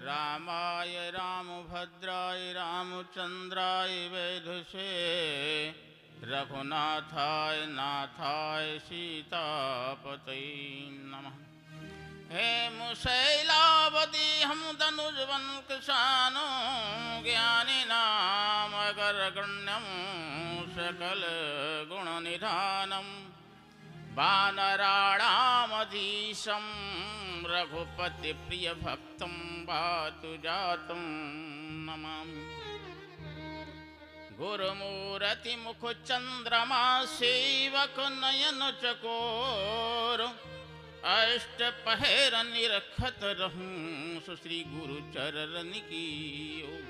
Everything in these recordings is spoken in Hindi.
रामाय रामभद्राय रामचंद्राय वेधसे रघुनाथाय नाथाय सीतापतये नमः। हे मुशैलावती हम धनुजवन किसानो ज्ञानिनाम अगरगण्यम सकल गुण निधानम वानराणामधीशं रघुपति प्रिय भक्तं वातु जातं नमामि। गुरुमूर्ति मुख चंद्रमा सेवक नयन चकोर अष्ट पहर निरखत रहूं सुश्री गुरु चरण की ओर।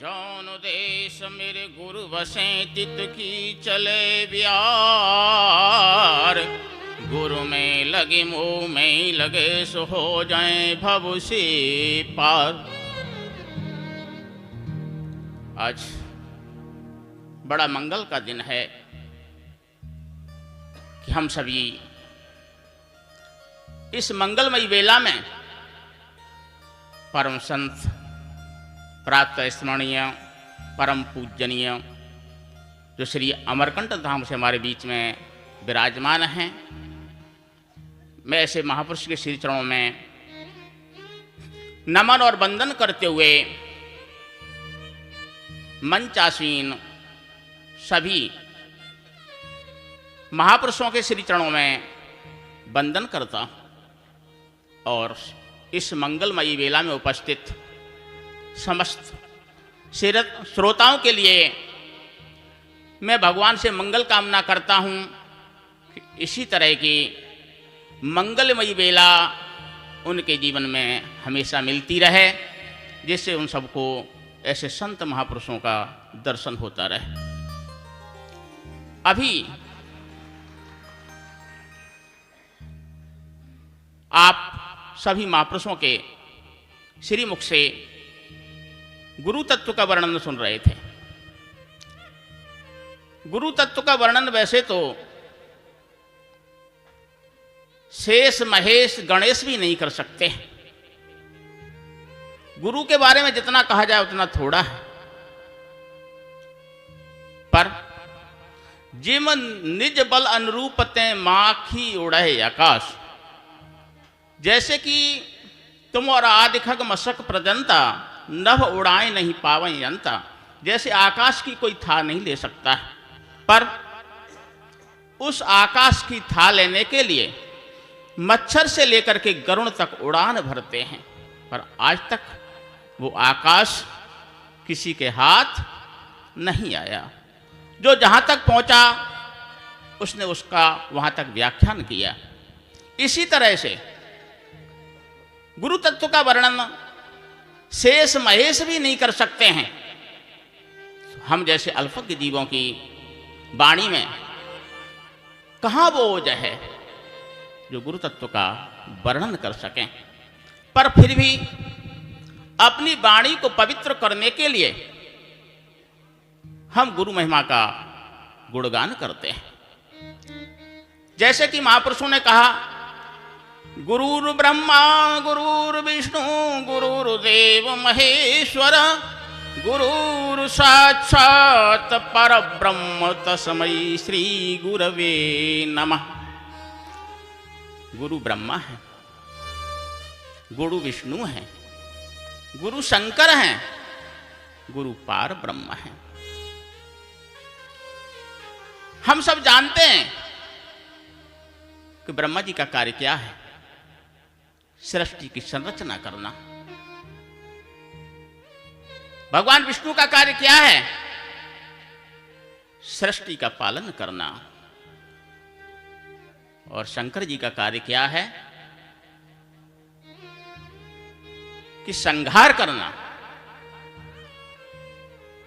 जौन देश मेरे गुरु बसें तित की चले बिहार। गुरु में लगे मोह में लगे सो हो जाए भव से पार। आज बड़ा मंगल का दिन है कि हम सभी इस मंगलमयी वेला में परम संत प्राप्त स्मरणीय परम पूजनीय जो श्री अमरकंटक धाम से हमारे बीच में विराजमान हैं, मैं ऐसे महापुरुष के श्री चरणों में नमन और वंदन करते हुए मंचासीन सभी महापुरुषों के श्री चरणों में वंदन करता और इस मंगलमयी वेला में उपस्थित समस्त श्रोताओं के लिए मैं भगवान से मंगल कामना करता हूँ कि इसी तरह की मंगलमयी वेला उनके जीवन में हमेशा मिलती रहे, जिससे उन सबको ऐसे संत महापुरुषों का दर्शन होता रहे। अभी आप सभी महापुरुषों के श्री मुख से गुरु तत्व का वर्णन सुन रहे थे। गुरु तत्व का वर्णन वैसे तो शेष महेश गणेश भी नहीं कर सकते। गुरु के बारे में जितना कहा जाए उतना थोड़ा है, पर जिम निज बल अनुरूप ते माखी उड़े आकाश। जैसे कि तुम और आदि खग मशक प्रजंता नभ उड़ाए नहीं पावे यंता। जैसे आकाश की कोई था नहीं ले सकता, पर उस आकाश की था लेने के लिए मच्छर से लेकर के गरुड़ तक उड़ान भरते हैं, पर आज तक वो आकाश किसी के हाथ नहीं आया। जो जहां तक पहुंचा उसने उसका वहां तक व्याख्यान किया। इसी तरह से गुरु तत्व का वर्णन शेष महेश भी नहीं कर सकते हैं। हम जैसे अल्पज्ञ जीवों की वाणी में कहाँ वो ओज है जो गुरु तत्व का वर्णन कर सकें। पर फिर भी अपनी वाणी को पवित्र करने के लिए हम गुरु महिमा का गुणगान करते हैं। जैसे कि महापुरुषों ने कहा, गुरुर् ब्रह्मा गुरुर्विष्णु गुरुर्देव महेश्वर गुरुर् साक्षात् परब्रह्म तस्मै श्री गुरवे नमः। गुरु ब्रह्मा है, गुरु विष्णु है, गुरु शंकर हैं, गुरु पार ब्रह्म है। हम सब जानते हैं कि ब्रह्मा जी का कार्य क्या है? सृष्टि की संरचना करना। भगवान विष्णु का कार्य क्या है? सृष्टि का पालन करना। और शंकर जी का कार्य क्या है? कि संहार करना।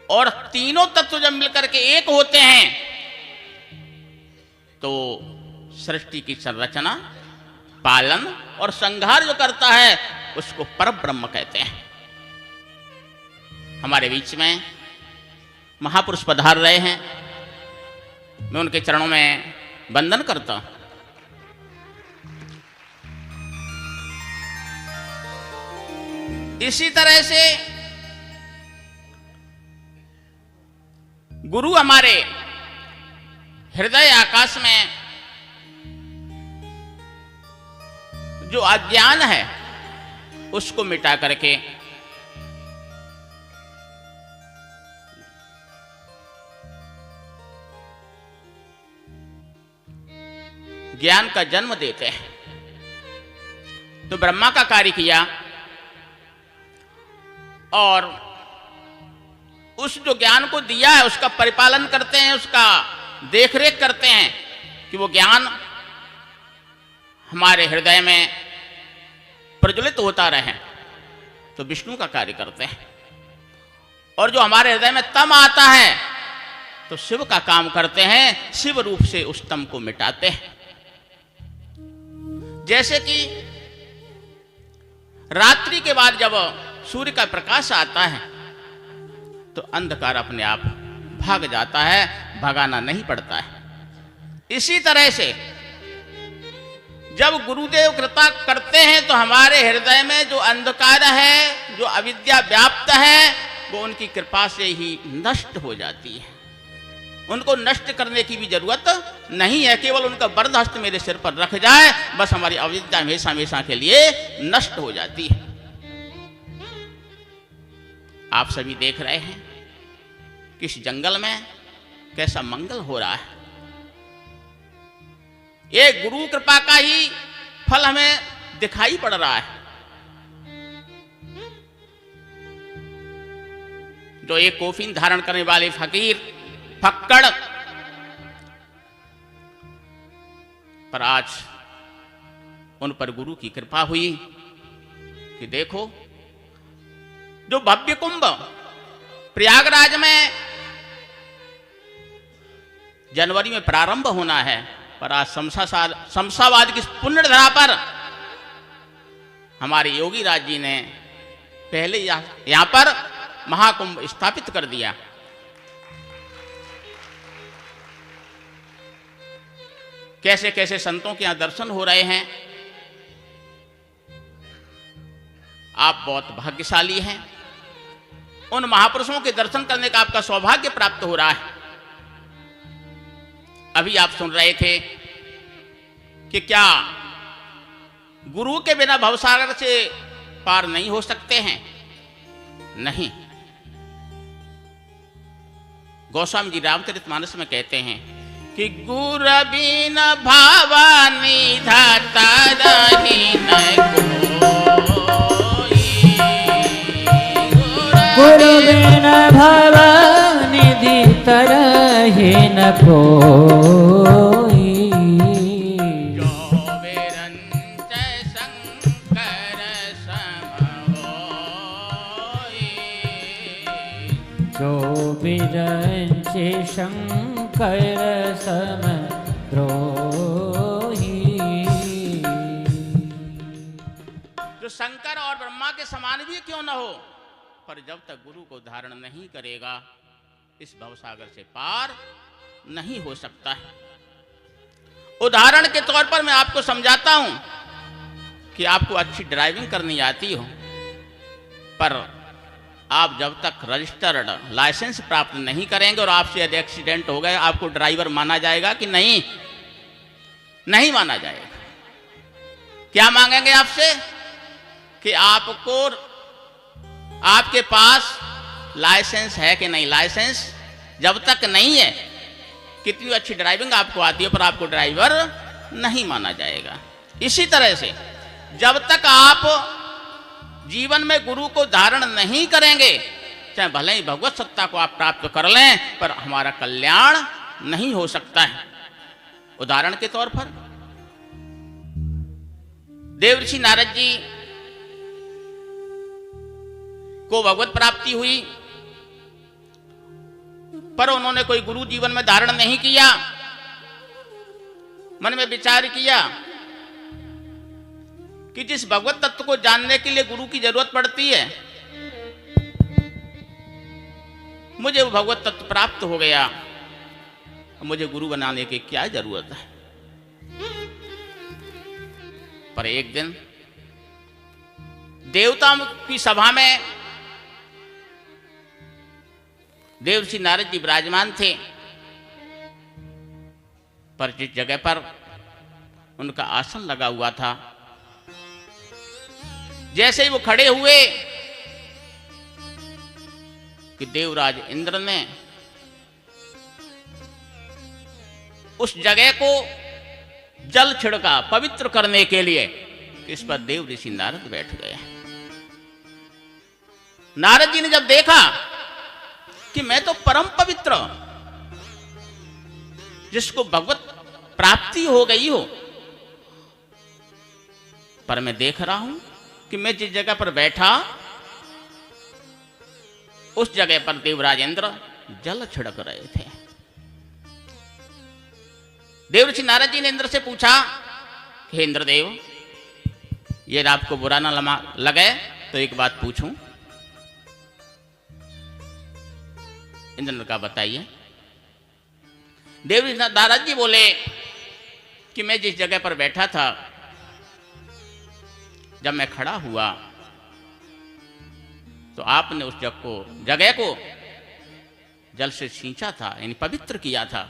और तीनों तत्व जब मिलकर के एक होते हैं तो सृष्टि की संरचना, पालन और संहार जो करता है उसको परब्रह्म कहते हैं। हमारे बीच में महापुरुष पधार रहे हैं, मैं उनके चरणों में वंदन करता हूं। इसी तरह से गुरु हमारे हृदय आकाश में जो अज्ञान है उसको मिटा करके ज्ञान का जन्म देते हैं। तो ब्रह्मा का कार्य किया और उस जो ज्ञान को दिया है उसका परिपालन करते हैं, उसका देखरेख करते हैं कि वो ज्ञान हमारे हृदय में प्रज्वलित होता रहे। तो विष्णु का कार्य करते हैं। और जो हमारे हृदय में तम आता है तो शिव का काम करते हैं, शिव रूप से उस तम को मिटाते हैं। जैसे कि रात्रि के बाद जब सूर्य का प्रकाश आता है तो अंधकार अपने आप भाग जाता है, भगाना नहीं पड़ता है। इसी तरह से जब गुरुदेव कृपा करते हैं तो हमारे हृदय में जो अंधकार है, जो अविद्या व्याप्त है, वो उनकी कृपा से ही नष्ट हो जाती है। उनको नष्ट करने की भी जरूरत नहीं है, केवल उनका वरद हस्त मेरे सिर पर रख जाए, बस हमारी अविद्या हमेशा हमेशा के लिए नष्ट हो जाती है। आप सभी देख रहे हैं कि इस जंगल में कैसा मंगल हो रहा है। ये गुरु कृपा का ही फल हमें दिखाई पड़ रहा है। जो एक कोफीन धारण करने वाले फकीर फक्कड़ पर आज उन पर गुरु की कृपा हुई कि देखो जो भव्य कुंभ प्रयागराज में जनवरी में प्रारंभ होना है, पर आज शमशाबाद की पुण्य धरा पर हमारे योगी राज जी ने पहले यहां पर महाकुंभ स्थापित कर दिया। कैसे कैसे संतों के यहां दर्शन हो रहे हैं। आप बहुत भाग्यशाली हैं, उन महापुरुषों के दर्शन करने का आपका सौभाग्य प्राप्त हो रहा है। अभी आप सुन रहे थे कि क्या गुरु के बिना भवसागर से पार नहीं हो सकते हैं? नहीं। गोस्वामी जी रामचरितमानस में कहते हैं कि गुर बिन भवानी धाता रही न गुरु बिन भवानी तरहि न कोई। जो बिरंच शंकर सम होई। जो बिरंच शंकर सम द्रोही। जो शंकर और ब्रह्मा के समान भी क्यों न हो, पर जब तक गुरु को धारण नहीं करेगा इस भवसागर से पार नहीं हो सकता है। उदाहरण के तौर पर मैं आपको समझाता हूं कि आपको अच्छी ड्राइविंग करनी आती हो, पर आप जब तक रजिस्टर्ड लाइसेंस प्राप्त नहीं करेंगे और आपसे यदि एक्सीडेंट हो गया, आपको ड्राइवर माना जाएगा कि नहीं? नहीं माना जाएगा। क्या मांगेंगे आपसे कि आपको आपके पास लाइसेंस है कि नहीं। लाइसेंस जब तक नहीं है, कितनी अच्छी ड्राइविंग आपको आती है, पर आपको ड्राइवर नहीं माना जाएगा। इसी तरह से जब तक आप जीवन में गुरु को धारण नहीं करेंगे, चाहे भले ही भगवत सत्ता को आप प्राप्त कर लें, पर हमारा कल्याण नहीं हो सकता है। उदाहरण के तौर पर देवर्षि नारद जी को भगवत प्राप्ति हुई, पर उन्होंने कोई गुरु जीवन में धारण नहीं किया। मन में विचार किया कि जिस भगवत तत्व को जानने के लिए गुरु की जरूरत पड़ती है, मुझे वो भगवत तत्व प्राप्त हो गया, मुझे गुरु बनाने की क्या जरूरत है। पर एक दिन देवताओं की सभा में देवर्षि नारद जी विराजमान थे, पर जिस जगह पर उनका आसन लगा हुआ था, जैसे ही वो खड़े हुए कि देवराज इंद्र ने उस जगह को जल छिड़का पवित्र करने के लिए। इस पर देव ऋषि नारद बैठ गए। नारद जी ने जब देखा कि मैं तो परम पवित्र, जिसको भगवत प्राप्ति हो गई हो, पर मैं देख रहा हूं कि मैं जिस जगह पर बैठा उस जगह पर देवराज इंद्र जल छिड़क रहे थे। देवर्षि नारद जी ने इंद्र से पूछा कि हे इंद्रदेव, ये आपको बुरा ना लगे तो एक बात पूछूं। इंद्र ने कहा बताइए। देवर्षि नारद जी बोले कि मैं जिस जगह पर बैठा था, जब मैं खड़ा हुआ तो आपने उस जगह को जल से सींचा था, यानी पवित्र किया था।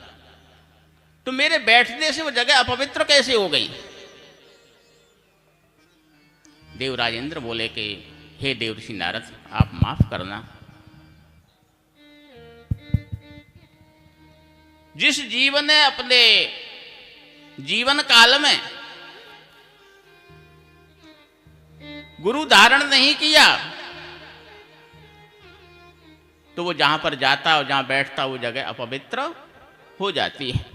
तो मेरे बैठने से वो जगह अपवित्र कैसे हो गई? देवराज इंद्र बोले कि हे देवर्षि नारद, आप माफ करना। जिस जीव ने अपने जीवन काल में गुरु धारण नहीं किया, तो वो जहां पर जाता और जहां बैठता वो जगह अपवित्र हो जाती है।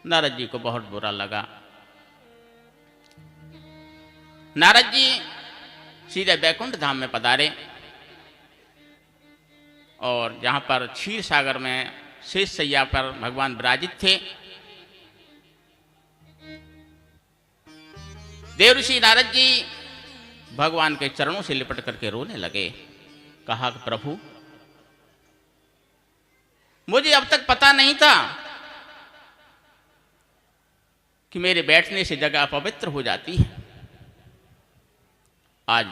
नारद जी को बहुत बुरा लगा। नारद जी सीधे बैकुंठ धाम में पधारे और जहां पर क्षीर सागर में शेष सैया पर भगवान विराजित थे, देवर्षि नारद जी भगवान के चरणों से लिपट करके रोने लगे। कहा कि प्रभु, मुझे अब तक पता नहीं था कि मेरे बैठने से जगह अपवित्र हो जाती है। आज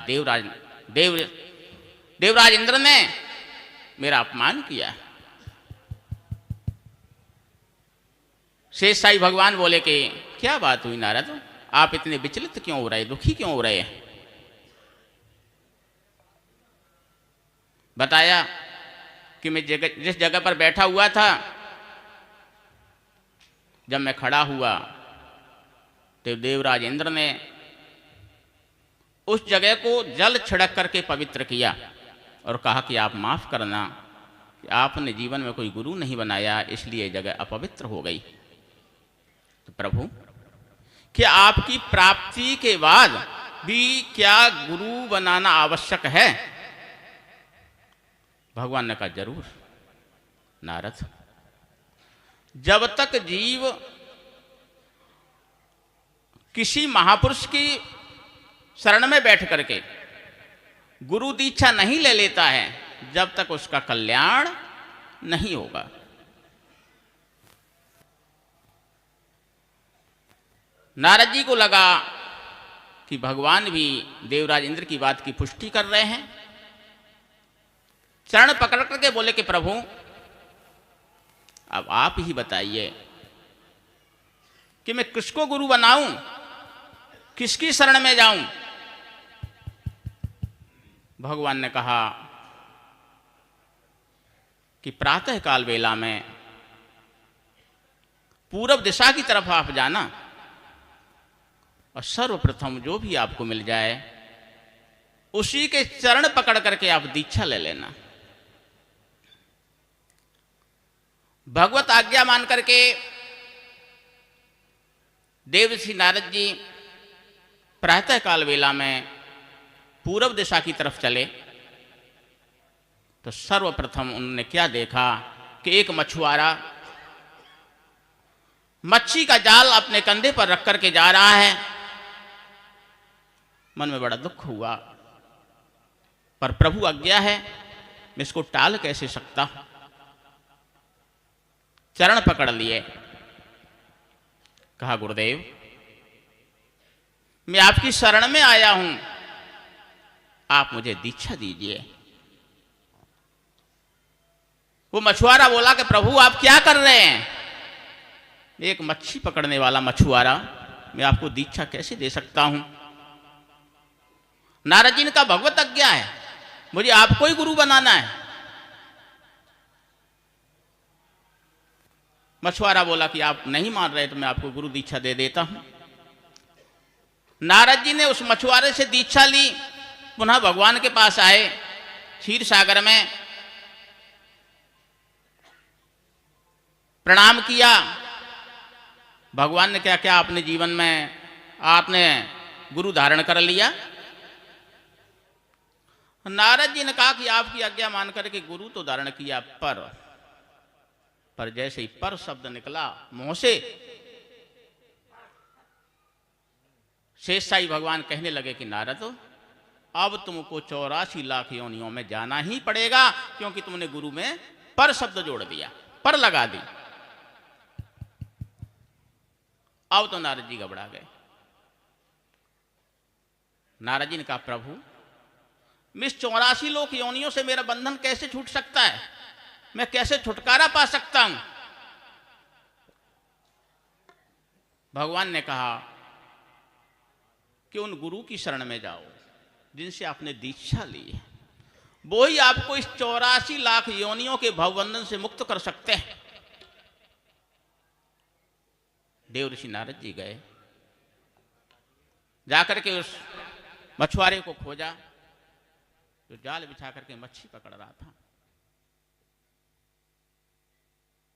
देवराज इंद्र ने मेरा अपमान किया। शेष साई भगवान बोले कि क्या बात हुई नारद, आप इतने विचलित क्यों हो रहे, दुखी क्यों हो रहे हैं? बताया कि मैं जिस जगह पर बैठा हुआ था, जब मैं खड़ा हुआ तो देवराज इंद्र ने उस जगह को जल छिड़क करके पवित्र किया और कहा कि आप माफ करना कि आपने जीवन में कोई गुरु नहीं बनाया, इसलिए जगह अपवित्र हो गई। तो प्रभु, क्या आपकी प्राप्ति के बाद भी क्या गुरु बनाना आवश्यक है? भगवान ने कहा जरूर नारद, जब तक जीव किसी महापुरुष की शरण में बैठ करके गुरु दीक्षा नहीं ले लेता है, जब तक उसका कल्याण नहीं होगा। नारद जी को लगा कि भगवान भी देवराज इंद्र की बात की पुष्टि कर रहे हैं। चरण पकड़ करके बोले कि प्रभु, अब आप ही बताइए कि मैं किसको गुरु बनाऊं, किसकी शरण में जाऊं? भगवान ने कहा कि प्रातः काल वेला में पूरब दिशा की तरफ आप जाना और सर्वप्रथम जो भी आपको मिल जाए उसी के चरण पकड़ करके आप दीक्षा ले लेना। भगवत आज्ञा मान करके देवर्षि नारद जी प्रातः काल वेला में पूरब दिशा की तरफ चले तो सर्वप्रथम उन्होंने क्या देखा कि एक मछुआरा मच्छी का जाल अपने कंधे पर रख करके जा रहा है। मन में बड़ा दुख हुआ, पर प्रभु आज्ञा है, मैं इसको टाल कैसे सकता। चरण पकड़ लिए, कहा गुरुदेव, मैं आपकी शरण में आया हूं, आप मुझे दीक्षा दीजिए। वो मछुआरा बोला कि प्रभु आप क्या कर रहे हैं? एक मच्छी पकड़ने वाला मछुआरा, मैं आपको दीक्षा कैसे दे सकता हूं? नारद जी ने कहा भगवत आज्ञा है, मुझे आपको ही गुरु बनाना है। मछुआरा बोला कि आप नहीं मान रहे तो मैं आपको गुरु दीक्षा दे देता हूं। नारद जी ने उस मछुआरे से दीक्षा ली, पुनः भगवान के पास आए क्षीर सागर में, प्रणाम किया। भगवान ने क्या क्या अपने जीवन में आपने गुरु धारण कर लिया? नारद जी ने कहा कि आपकी आज्ञा मान करके गुरु तो धारण किया, पर जैसे ही पर शब्द निकला मुंह से, शेषशाही भगवान कहने लगे कि नारद अब तुमको 84 लाख योनियों में जाना ही पड़ेगा, क्योंकि तुमने गुरु में पर शब्द जोड़ दिया, पर लगा दी। अब तो नारद जी घबरा गए। नारद जी ने कहा प्रभु इस 84 लोक योनियों से मेरा बंधन कैसे छूट सकता है? मैं कैसे छुटकारा पा सकता हूं? भगवान ने कहा कि उन गुरु की शरण में जाओ जिनसे आपने दीक्षा ली है, वो ही आपको इस 84 लाख योनियों के भवबंधन से मुक्त कर सकते हैं। देव ऋषि नारद जी गए, जाकर के उस मछुआरे को खोजा जो जाल बिछा करके मच्छी पकड़ रहा था।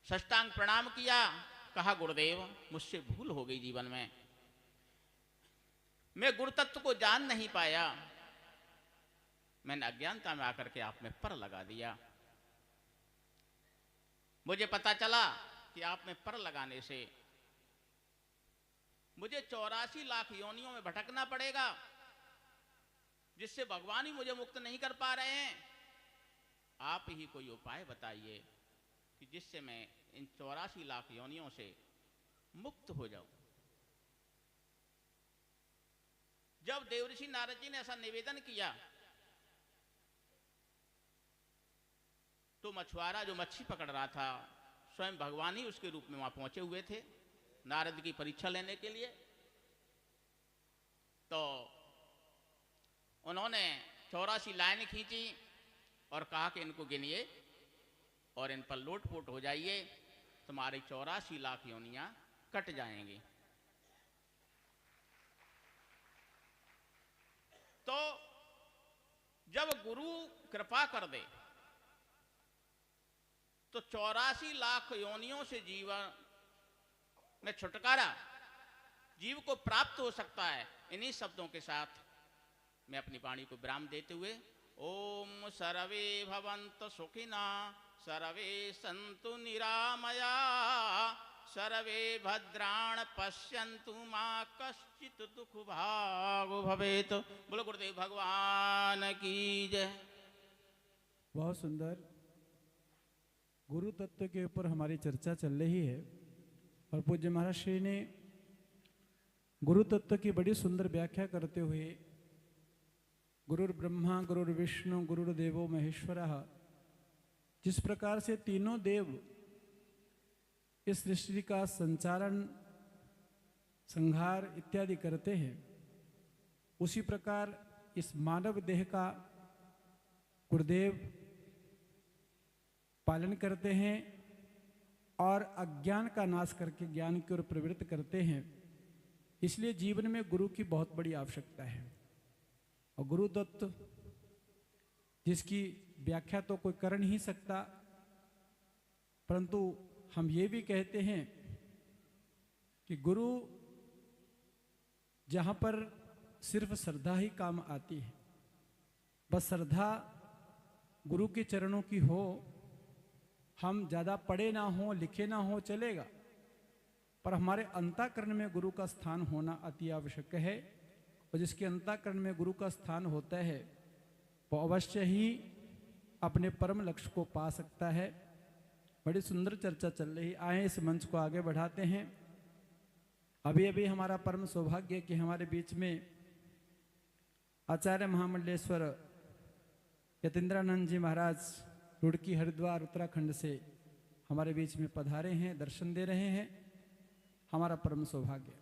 साष्टांग प्रणाम किया, कहा गुरुदेव मुझसे भूल हो गई जीवन में, मैं गुरु तत्व को जान नहीं पाया, मैंने अज्ञानता में आकर के आप में पर लगा दिया। मुझे पता चला कि आप में पर लगाने से मुझे 84 लाख योनियों में भटकना पड़ेगा, जिससे भगवान ही मुझे मुक्त नहीं कर पा रहे हैं। आप ही कोई उपाय बताइए कि जिससे मैं इन 84 लाख योनियों से मुक्त हो जाऊं। जब देवऋषि नारद जी ने ऐसा निवेदन किया तो मछुआरा जो मच्छी पकड़ रहा था, स्वयं भगवान ही उसके रूप में वहां पहुंचे हुए थे नारद की परीक्षा लेने के लिए। तो उन्होंने 84 लाइन खींची और कहा कि इनको गिनिए और इन पर लोटपोट हो जाइए, तुम्हारी 84 लाख योनियां कट जाएंगी। तो जब गुरु कृपा कर दे तो 84 लाख योनियों से जीवन में छुटकारा जीव को प्राप्त हो सकता है। इन्हीं शब्दों के साथ मैं अपनी वाणी को विराम देते हुए ओम सर्वे भवन्तु सुखिना सर्वे सन्तु निरामया सर्वे भद्राण पश्यन्तु मा कश्चित् दुख भाग भवेत्। बोलो गुरुदेव भगवान की जय। बहुत सुंदर गुरु तत्व के ऊपर हमारी चर्चा चल रही है और पूज्य महाराज श्री ने गुरु तत्व की बड़ी सुंदर व्याख्या करते हुए गुरुर ब्रह्मा गुरुर विष्णु गुरुर्देवो महेश्वरः, जिस प्रकार से तीनों देव इस सृष्टि का संचालन संहार इत्यादि करते हैं, उसी प्रकार इस मानव देह का गुरुदेव पालन करते हैं और अज्ञान का नाश करके ज्ञान की ओर प्रवृत्त करते हैं। इसलिए जीवन में गुरु की बहुत बड़ी आवश्यकता है। और गुरु तत्व जिसकी व्याख्या तो कोई कर नहीं सकता, परंतु हम ये भी कहते हैं कि गुरु जहाँ पर सिर्फ श्रद्धा ही काम आती है, बस श्रद्धा गुरु के चरणों की हो, हम ज़्यादा पढ़े ना हो लिखे ना हो चलेगा, पर हमारे अंतःकरण में गुरु का स्थान होना अति आवश्यक है। और जिसके अंतःकरण में गुरु का स्थान होता है वो अवश्य ही अपने परम लक्ष्य को पा सकता है। बड़ी सुंदर चर्चा चल रही, आए इस मंच को आगे बढ़ाते हैं। अभी अभी हमारा परम सौभाग्य कि हमारे बीच में आचार्य महामंडलेश्वर यतीन्द्रानंद जी महाराज रुड़की हरिद्वार उत्तराखंड से हमारे बीच में पधारे हैं, दर्शन दे रहे हैं। हमारा परम सौभाग्य।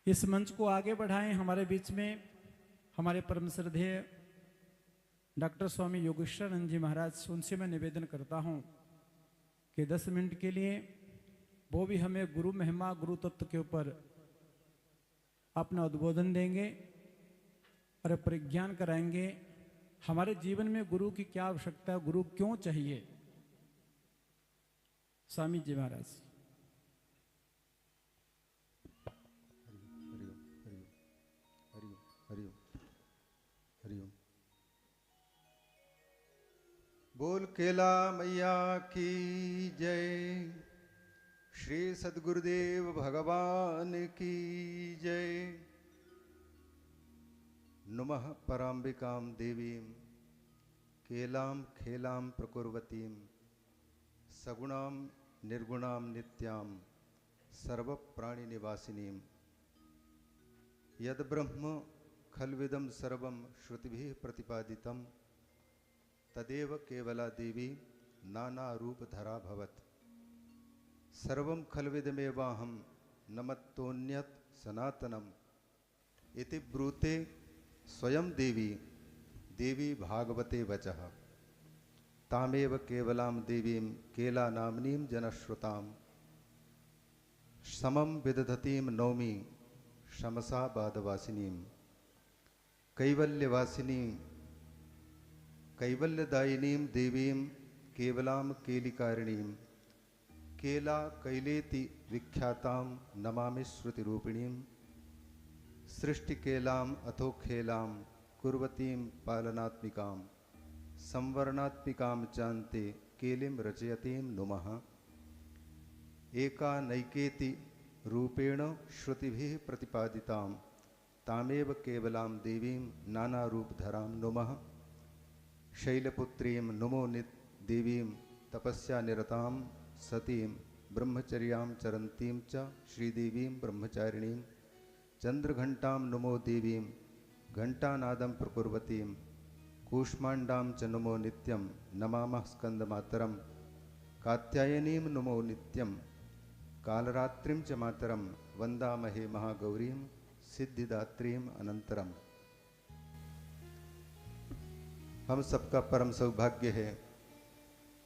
इस मंच को आगे बढ़ाएं। हमारे बीच में हमारे परम श्रद्धेय डॉक्टर स्वामी योगेश्वरानंद जी महाराज, उनसे मैं निवेदन करता हूं कि 10 मिनट के लिए वो भी हमें गुरु महिमा, गुरु तत्व के ऊपर अपना उद्बोधन देंगे और परिज्ञान कराएंगे। हमारे जीवन में गुरु की क्या आवश्यकता है, गुरु क्यों चाहिए। स्वामी जी महाराज। हरिओम हरिओम। बोल केला मैया की जय। श्री सद्गुरुदेव भगवान की जय। नुमः पराम्बिकां देवीं केलां खेलां प्रकुर्वतीं सगुणां निर्गुणां नित्यां सर्वप्राणिनिवासिनीं यद ब्रह्म खल्विदं सर्वं श्रुतिभिः प्रतिपादितं तदेव केवला देवी नानारूपधरा भवत्। सर्वं खल्विदमेवाहं नमत्तोऽन्यत् सनातनम् इति ब्रूते स्वयं देवी देवी भागवते वचः। तामेव केवलां देवीं केलानाम्नीं जनश्रुतां समं विदधतीं नौमि शमसा बादवासिनीं कैवल्यवासिनीं कैवल्यदायिनीं देवीं केवलां केलिकारिणीं केला कैलेति विख्यातां नमामि श्रुतिरूपिणीं सृष्टिकेलाम् अथो खेलां कुर्वतीं पालनात्मिकां संवरणात्मिकां चान्ते केलिं रचयतीं नुमः। एका नैकेति रूपेण श्रुतिभिः प्रतिपादितां तामेव केवलां देवीं नानारूपधरां नुमः। शैलपुत्रीं नुमो देवीं तपस्या निरतां सतीं ब्रह्मचर्यां चरन्तीं च श्रीदेवीं ब्रह्मचारिणीं चंद्रघंटां नुमो देवीं घंटानादं प्रकुर्वतीं कूष्मांडां च नुमो नित्यं नमामः स्कंदमातरं कात्यायनीं नुमो नित्यं कालरात्रिं च मातरं वंदामहे महागौरीं सिद्धिदात्रीं अनंतरम। हम सबका परम सौभाग्य है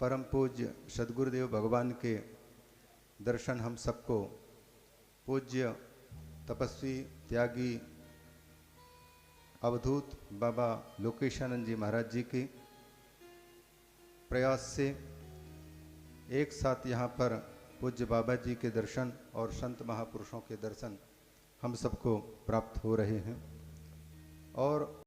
परम पूज्य सद्गुरुदेव भगवान के दर्शन हम सबको पूज्य तपस्वी त्यागी अवधूत बाबा लोकेशानंद जी महाराज जी के प्रयास से एक साथ यहाँ पर पूज्य बाबा जी के दर्शन और संत महापुरुषों के दर्शन हम सबको प्राप्त हो रहे हैं। और